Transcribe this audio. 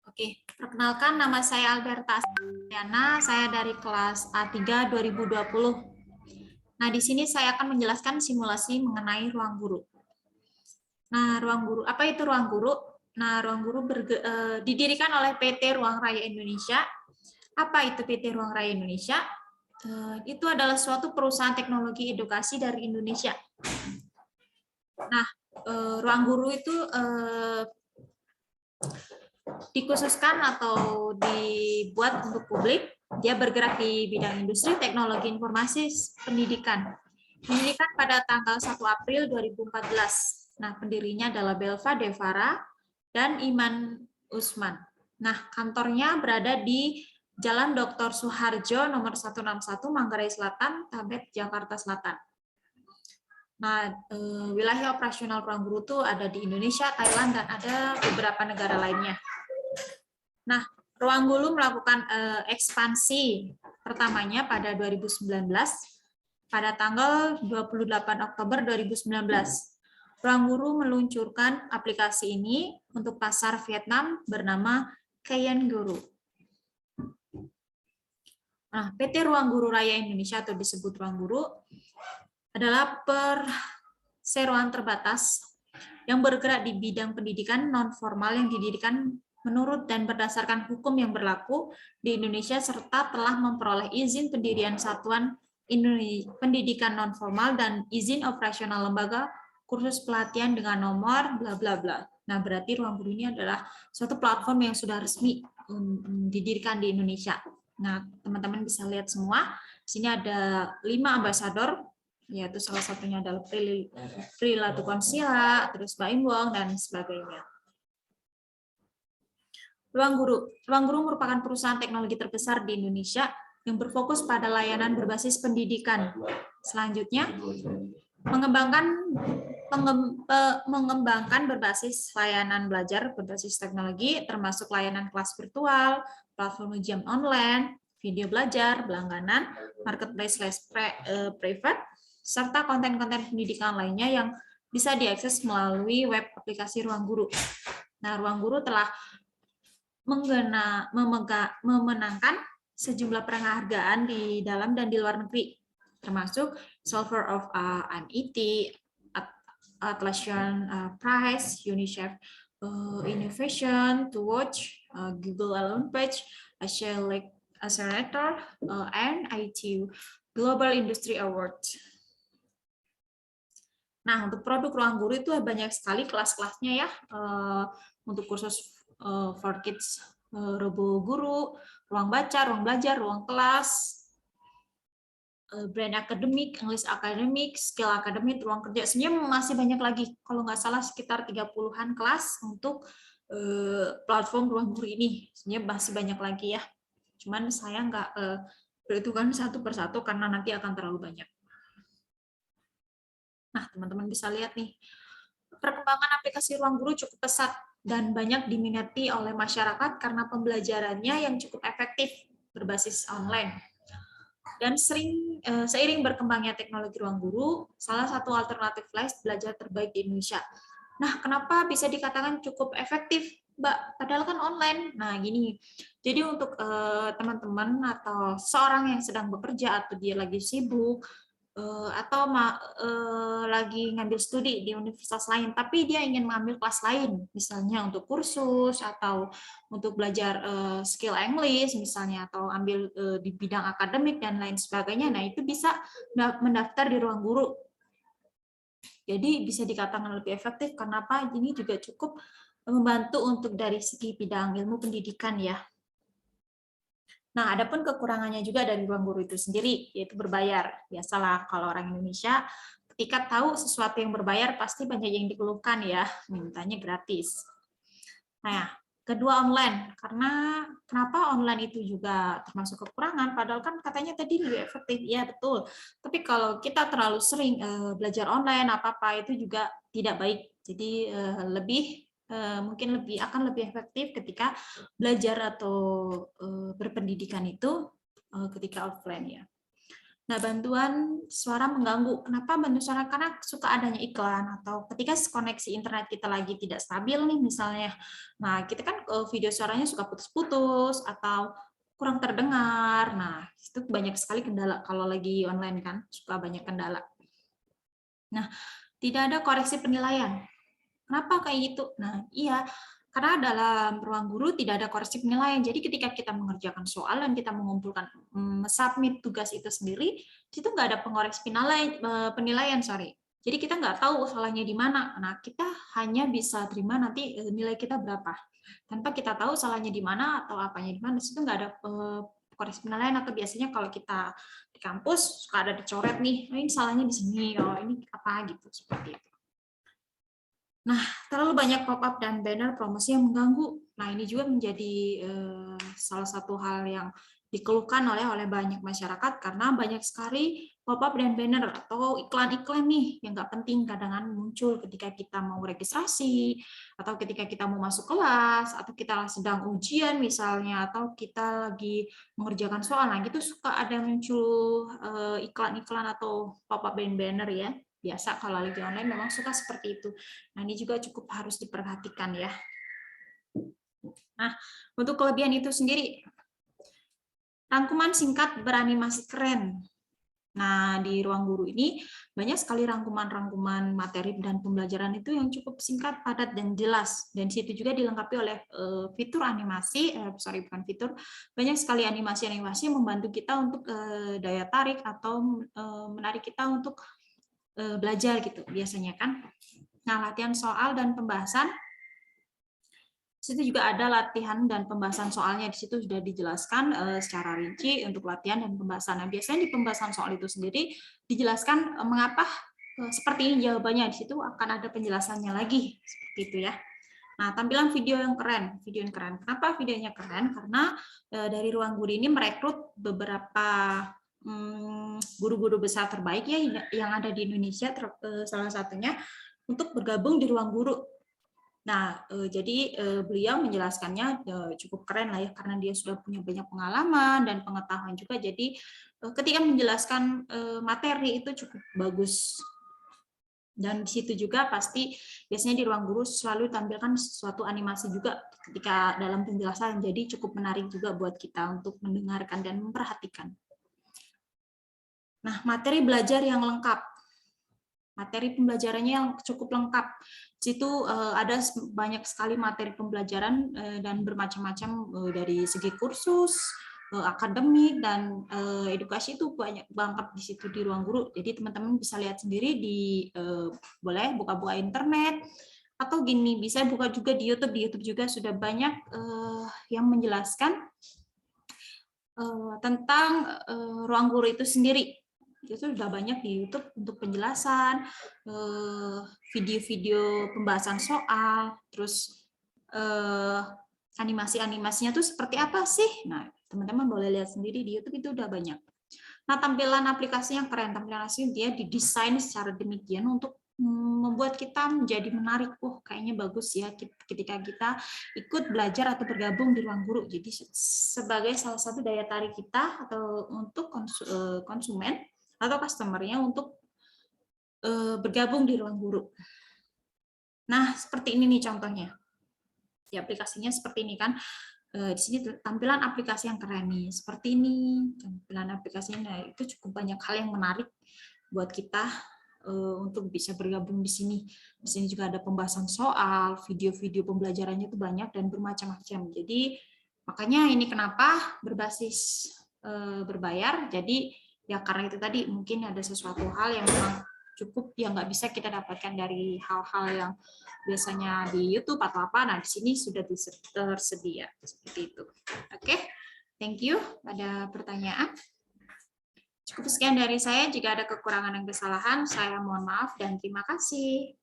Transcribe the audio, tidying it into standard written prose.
Oke, perkenalkan nama saya Alberta Astiana, saya dari kelas A3 2020. Nah, di sini saya akan menjelaskan simulasi mengenai ruang guru. Nah, ruang guru, apa itu ruang guru? Nah, ruang guru didirikan oleh PT Ruang Raya Indonesia. Apa itu PT Ruang Raya Indonesia? Itu adalah suatu perusahaan teknologi edukasi dari Indonesia. Nah, ruang guru itu dikhususkan atau dibuat untuk publik. Dia bergerak di bidang industri, teknologi informasi, pendidikan. Didirikan pada tanggal 1 April 2014. Nah, pendirinya adalah Belva Devara dan Iman Usman. Nah, kantornya berada di Jalan Dr. Suharjo nomor 161 Manggarai Selatan, Tabet, Jakarta Selatan. Nah, wilayah operasional ruang guru itu ada di Indonesia, Thailand, dan ada beberapa negara lainnya. Nah, ruang guru melakukan ekspansi pertamanya pada 2019 pada tanggal 28 Oktober 2019. Ruang guru meluncurkan aplikasi ini untuk pasar Vietnam bernama Kayen Guru. Nah, PT Ruang Guru Raya Indonesia atau disebut Ruang Guru adalah perseroan terbatas yang bergerak di bidang pendidikan non-formal yang didirikan menurut dan berdasarkan hukum yang berlaku di Indonesia serta telah memperoleh izin pendirian satuan pendidikan non-formal dan izin operasional lembaga kursus pelatihan dengan nomor bla bla bla. Nah, berarti Ruang Guru ini adalah suatu platform yang sudah resmi didirikan di Indonesia. Nah, teman-teman bisa lihat semua. Di sini ada 5 ambasador, yaitu salah satunya adalah Prilly Latuconsila, terus Baim Wong, dan sebagainya. Ruang Guru merupakan perusahaan teknologi terbesar di Indonesia yang berfokus pada layanan berbasis pendidikan. Selanjutnya, mengembangkan berbasis layanan belajar berbasis teknologi, termasuk layanan kelas virtual, platform ujian online, video belajar, berlangganan, marketplace/private, serta konten-konten pendidikan lainnya yang bisa diakses melalui web aplikasi Ruang Guru. Nah, Ruang Guru telah memenangkan sejumlah penghargaan di dalam dan di luar negeri, termasuk Solver of MIT, Atlassian Prize, UNICEF Innovation to Watch, Google Alone Page, Accelerator, and ITU Global Industry Award. Nah, untuk produk Ruang Guru itu banyak sekali kelas-kelasnya ya, untuk kursus for kids, robo guru, ruang baca, ruang belajar, ruang kelas, brand akademik, English akademik, skill akademik, ruang kerja. Sebenarnya masih banyak lagi. Kalau nggak salah sekitar 30-an kelas untuk platform Ruang Guru ini. Sebenarnya masih banyak lagi ya. Cuman saya nggak perhitungkan satu persatu karena nanti akan terlalu banyak. Nah, teman-teman bisa lihat nih, perkembangan aplikasi Ruang Guru cukup pesat dan banyak diminati oleh masyarakat karena pembelajarannya yang cukup efektif berbasis online. Dan seiring berkembangnya teknologi Ruang Guru, salah satu alternatif les belajar terbaik di Indonesia. Nah, kenapa bisa dikatakan cukup efektif, Mbak? Padahal kan online. Nah, gini. Jadi untuk teman-teman atau seorang yang sedang bekerja atau dia lagi sibuk, atau lagi ngambil studi di universitas lain, tapi dia ingin mengambil kelas lain, misalnya untuk kursus atau untuk belajar skill English misalnya, atau ambil di bidang akademik dan lain sebagainya. Nah, itu bisa mendaftar di Ruang Guru. Jadi bisa dikatakan lebih efektif karena apa? Ini juga cukup membantu untuk dari segi bidang ilmu pendidikan ya. Nah, ada pun kekurangannya juga dari Ruang Guru itu sendiri, yaitu berbayar. Biasalah kalau orang Indonesia, ketika tahu sesuatu yang berbayar, pasti banyak yang dikeluhkan ya, mintanya gratis. Nah, kedua online. Karena kenapa online itu juga termasuk kekurangan, padahal kan katanya tadi lebih efektif. Ya, betul. Tapi kalau kita terlalu sering belajar online, apa-apa, itu juga tidak baik. Jadi mungkin akan lebih efektif ketika belajar atau berpendidikan itu ketika offline ya. Nah, bantuan suara mengganggu. Kenapa bantuan suara? Karena suka adanya iklan atau ketika koneksi internet kita lagi tidak stabil nih misalnya. Nah, kita kan video suaranya suka putus-putus atau kurang terdengar. Nah, itu banyak sekali kendala kalau lagi online kan, suka banyak kendala. Nah, tidak ada koreksi penilaian. Kenapa kayak gitu? Nah, iya, karena dalam ruang guru tidak ada koreksi penilaian. Jadi ketika kita mengerjakan soal dan kita mengumpulkan submit tugas itu sendiri, itu nggak ada pengoreksi penilaian, sorry. Jadi kita nggak tahu salahnya di mana. Nah, kita hanya bisa terima nanti nilai kita berapa. Tanpa kita tahu salahnya di mana atau apanya di mana, itu nggak ada koreksi penilaian. Atau biasanya kalau kita di kampus suka ada dicoret nih, oh, ini salahnya di sini, oh ini apa gitu, seperti itu. Nah, terlalu banyak pop-up dan banner promosi yang mengganggu. Nah, ini juga menjadi salah satu hal yang dikeluhkan oleh banyak masyarakat karena banyak sekali pop-up dan banner atau iklan-iklan nih yang nggak penting kadang muncul ketika kita mau registrasi atau ketika kita mau masuk kelas atau kita sedang ujian misalnya atau kita lagi mengerjakan soal. Nah, gitu suka ada muncul iklan-iklan atau pop-up dan banner ya. Biasa kalau lagi online memang suka seperti itu. Nah, ini juga cukup harus diperhatikan ya. Nah, untuk kelebihan itu sendiri, rangkuman singkat beranimasi keren. Nah, di ruang guru ini banyak sekali rangkuman-rangkuman materi dan pembelajaran itu yang cukup singkat, padat, dan jelas. Dan situ juga dilengkapi oleh fitur animasi, bukan fitur, banyak sekali animasi-animasi yang membantu kita untuk daya tarik atau menarik kita untuk belajar gitu biasanya kan. Nah, latihan soal dan pembahasan, di situ juga ada latihan dan pembahasan soalnya. Di situ sudah dijelaskan secara rinci untuk latihan dan pembahasan. Nah, biasanya di pembahasan soal itu sendiri dijelaskan mengapa seperti ini jawabannya. Di situ akan ada penjelasannya lagi seperti itu ya. Nah, tampilan video yang keren. Video yang keren. Kenapa videonya keren? Karena dari ruang guru ini merekrut beberapa guru-guru besar terbaik ya yang ada di Indonesia, salah satunya untuk bergabung di ruang guru. Nah, jadi beliau menjelaskannya cukup keren lah ya karena dia sudah punya banyak pengalaman dan pengetahuan juga. Jadi ketika menjelaskan materi itu cukup bagus. Dan di situ juga pasti biasanya di ruang guru selalu tampilkan suatu animasi juga ketika dalam penjelasan. Jadi cukup menarik juga buat kita untuk mendengarkan dan memperhatikan. Nah, materi belajar yang lengkap. Materi pembelajarannya yang cukup lengkap. Di situ ada banyak sekali materi pembelajaran dan bermacam-macam dari segi kursus, akademik, dan edukasi itu banyak banget di situ di ruang guru. Jadi teman-teman bisa lihat sendiri boleh buka-buka internet, atau gini, bisa buka juga di YouTube. Di YouTube juga sudah banyak yang menjelaskan tentang ruang guru itu sendiri. Itu sudah banyak di YouTube untuk penjelasan, video-video pembahasan soal, terus animasi-animasinya tuh seperti apa sih? Nah, teman-teman boleh lihat sendiri di YouTube, itu udah banyak. Nah, tampilan aplikasi yang keren, tampilan asli dia didesain secara demikian untuk membuat kita menjadi menarik. Kayaknya bagus ya ketika kita ikut belajar atau bergabung di ruang guru. Jadi sebagai salah satu daya tarik kita atau untuk konsumen atau customer-nya untuk bergabung di ruang guru. Nah, seperti ini nih contohnya. Di aplikasinya seperti ini kan. Di sini tampilan aplikasi yang keren nih, seperti ini tampilan aplikasinya. Itu cukup banyak hal yang menarik buat kita untuk bisa bergabung di sini. Di sini juga ada pembahasan soal, video-video pembelajarannya itu banyak dan bermacam-macam. Jadi makanya ini kenapa berbasis berbayar. Jadi ya karena itu tadi mungkin ada sesuatu hal yang memang cukup yang nggak bisa kita dapatkan dari hal-hal yang biasanya di YouTube atau apa. Nah, di sini sudah tersedia seperti itu. Oke, thank you. Ada pertanyaan? Cukup sekian dari saya. Jika ada kekurangan dan kesalahan, saya mohon maaf dan terima kasih.